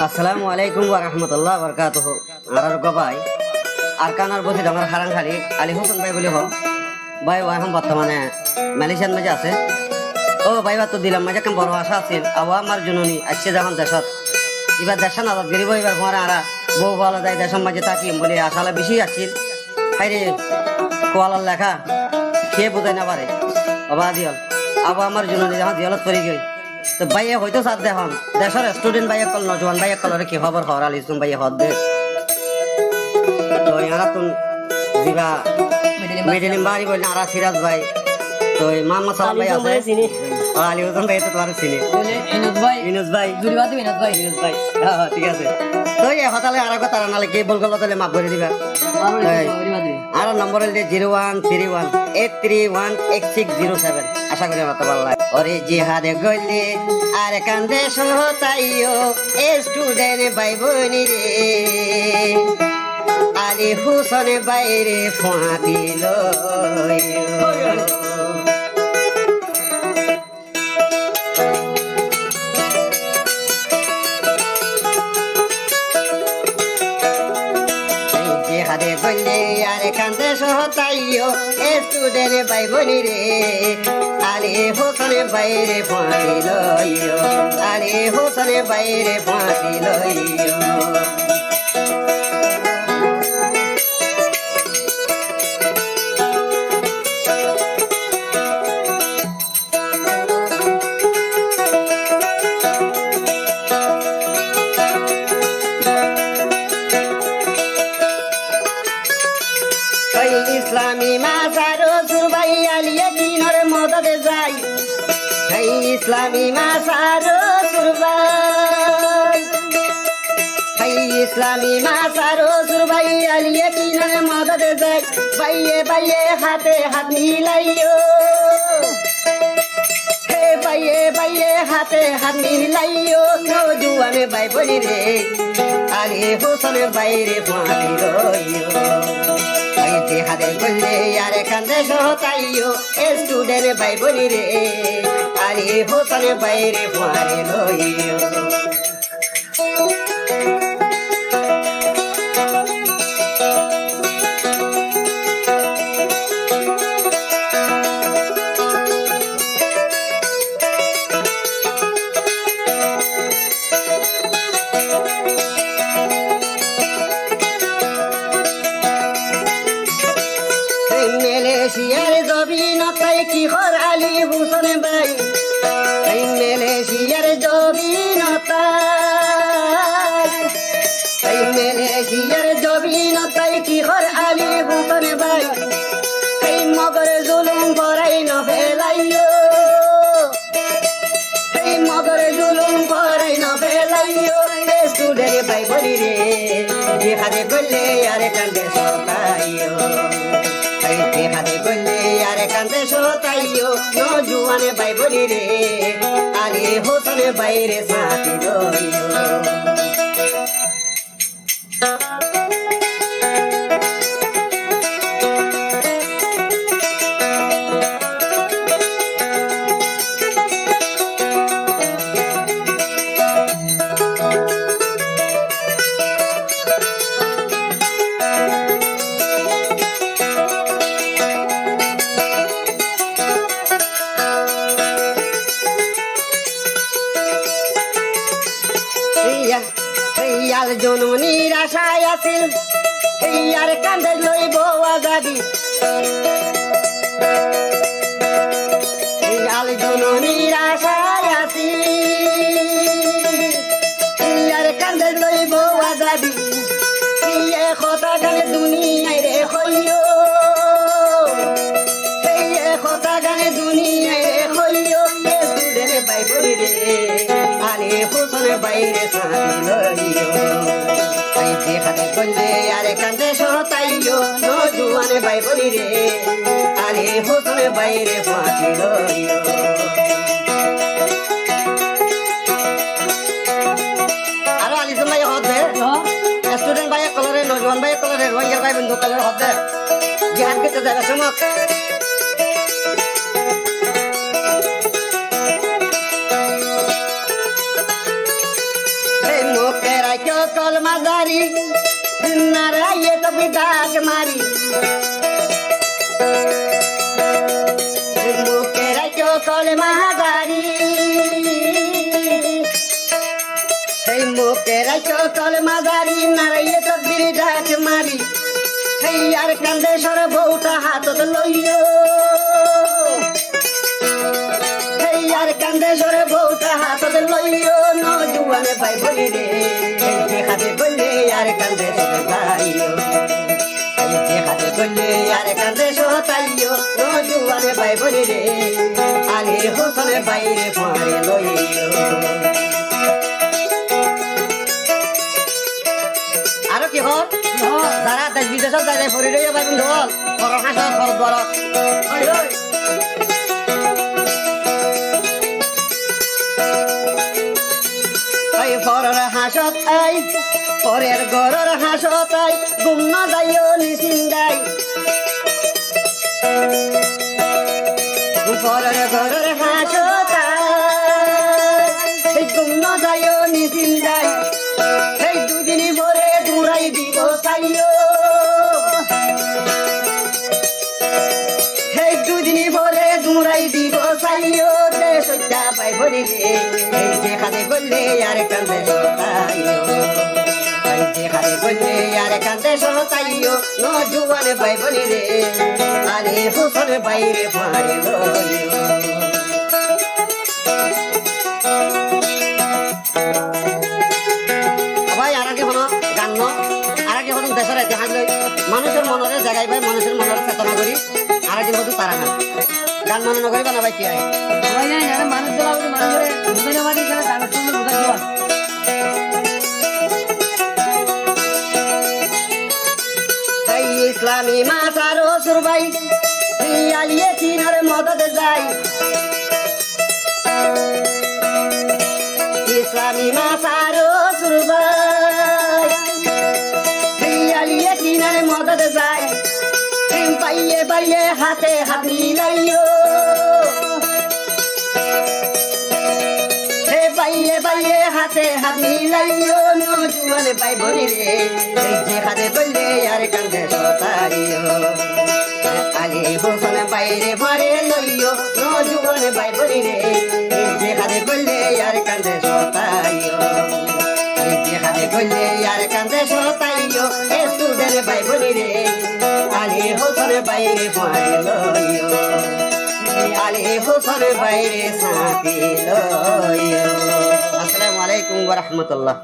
আসসালামু আলাইকুম ওয়া রাহমাতুল্লাহি ওয়া বারাকাতুহু। আর গবাই আর কানার বসে আমার হারাংখালি আলী হোসেন ভাই বলি হোক ভাই ও এখন বর্তমানে মালয়েশিয়ার মাঝে আছে। ও ভাই তো দিলাম মাঝে কাম বড় আশা আছিল আওয়া আমার জননী আসছে যখন দেশত এবার দেশা নাজাত গরিব এবার ঘরে আরা বউ ভালো যায় দেশের মাঝে তাকিম বলে আশালা বেশি আসছিল হাইরে কোয়ালার লেখা খেয়ে বোঝাই না পারে বাবা দিয়ল আবু আমার জননী যখন দিয়লত পড়ে গই তো ভাইয়ে হয়তো সাথ দেখুন দেশের স্টুডেন্ট ভাইয়ে কল নজওয়ান ভাইয়ে কলরে কি খবর হর আল ইসলাম ভাইয়ে হদ দে তো ইয়ারা তুন দিবা মেডিলিম বাড়ি বললে আরা সিরাজ ভাই তো মোহাম্মদ সালাম ভাই আছে আলী হোসেন ভাই তো তোমার চিনি ইনুস ভাই হ্যাঁ ঠিক আছে তো এই হতালে আর কথা নালে কে বল গেল তাহলে মাফ করে দিবা আর নম্বর হল 01331831607 আশা করি আমার তো ভালো লাগে ওরে জিহাদে গইলে আর কান্দে সহতাইও এ স্টুডেন্ট ভাই বোনি রে আলী হোসেন বাইরে ফোঁয়া দিল হারে বললে আর কান্দে সহতাইও এ স্টুডেন্ট ভাই বোনি রে আলী হোসেন বাইরে ফাঁকি লইও আলী হোসেন বাইরে ফাঁকি লইও ইসলামী মাসারো সুরবাই আলিয়া দিনর মদদে যাই ইসলামী মাসারো সুরবাই ইসলামী মাসারো সুরবাই আলিয়া দিনর মদদে যাই বাইয়ে বাইয়ে হাতে হাত মিলাইও হে বাইয়ে বাইয়ে হাতে হাত মিলাইও নৌজুয়ানে বাই বলি রে আলী হোসেন বাইরে ফাঁকি রইও হারে বললে আর কান্দে সহতাইও এ স্টুডেন্ট ভাই বলি রে আলী হোসেন বাইরে ফাঁকি লইও মালয়েশিয়ার জবিনতাই কি হর আলী হোসেন ভাই মালয়েশিয়ার জবিনতাই কি হর আলী হোসেন ভাই এই মগর জুলুম করাই ন ফেলাইও এই মগর জুলুম করাই ন ফেলাইও স্টুডেন্ট ভাই বলি রে জিহাদে করলে আর কান্দে সতাইও হাতে বললে আর কান্দে সতাইও নজুয়ানে ভাই বলি রে আলী হোসেন বাইরে সাথী রইও ইয়ার জননীর আশায় আছিল ইয়ার কান্দে লইব আজাদি ইয়ার জননীর আশায় আছিল ইয়ার কান্দে লইব আজাদি ইয়ে কথা গানে দুনিয়ায় রে হইও ইয়ে কথা গানে দুনিয়ায় রে হইও স্টুডেন্ট ভাই বলি রে আলী হোসেন বাইরে সাথী লইও হাতে করলে আরে কান্দে সহতাইও নজুয়ানে ভাই বলি রে আলী হোসেন বাইরে ফাঁকি লইও আরো আলিসুন ভাই হতে স্টুডেন্ট ভাই কলরে নজওয়ান ভাই কলরে রোহিঙ্গা ভাই বন্ধু কলরে হতে জিহাদ করতে যাবে সময় মুখে চকল মাদারি নারায়ে তবে ডাক মারি মুখেরা চকল মাদারি সেই মুখেরা চকল মাদারি নারায়ে তবে ডাক মারি সেই আর কান্দে সর বউটা হাতত লইও সেই আর কান্দে সরে বউটা হাতত লইও নজুয়ানে ভাই বলি রে দেখাতে বললে আর কান্দে সরে যাইও দেখাতে বললে আর কান্দে সতাইও নজুয়ানে ভাই বলি রে আলী হোসেন বাইরে পড়ে লইও আরো কি হল যারা দেশ বিদেশত যাই ফুরি রইয়া পারবেন ঢোল বড় হাসা খরচ বড় পরের হাসত আই পরের ঘরের হাসত আই গুম যাইও নিচিন্দাই পরের ঘরের হাসত আই গুম যাইও নিচিন্দাই সেই দুদিন ভরে দূরাই দিব চাইও সেই দুদিন ভরে দূরাই দিব চাইও সত্যা পাই ভরি রে দেখাতে বললে আর কান্দে সতাইও দেখাতে বললে আর কান্দে সতাইও নজুয়ান পাই ভরি রে আরে হোসেন বাইরে পারে লইও ভাই আর কি হলো গান আর কি হলো দেশের ইতিহাস লই মানুষের মনের জায়গায় ভাই মানুষের মনের চেতনা করি আর কি হতো তারা গান মনে নকরি বানাবাই কি হয় মানুষ ইসলামী মাতারো সুরবাই আলিয়ে চিনার মদত যাই ইসলামী মাতারো সুরবাই আলিয়ে চিনার মদত যাই পাইয়ে পাইয়ে হাতে হাত মিলাইও হে পাইয়ে পাইয়ে হাতে হাত মিলাইও নজুয়ানে পাই বলি রে দেখাতে বললে আর কান্দে সতাইও আলী হোসেন বাইরে ভরে লইও নজুয়ানে পাই বলি রে দেখাতে বললে আর কান্দে সতাইও দেখাতে বললে আর কান্দে সতাইও স্টুডেন্ট পাই বলি রে আলী হোসেন বাইরে ভরে লইও আলী হোসেন বাইরে সাথী লইও আসসালামু আলাইকুম ওয়া রাহমাতুল্লাহ।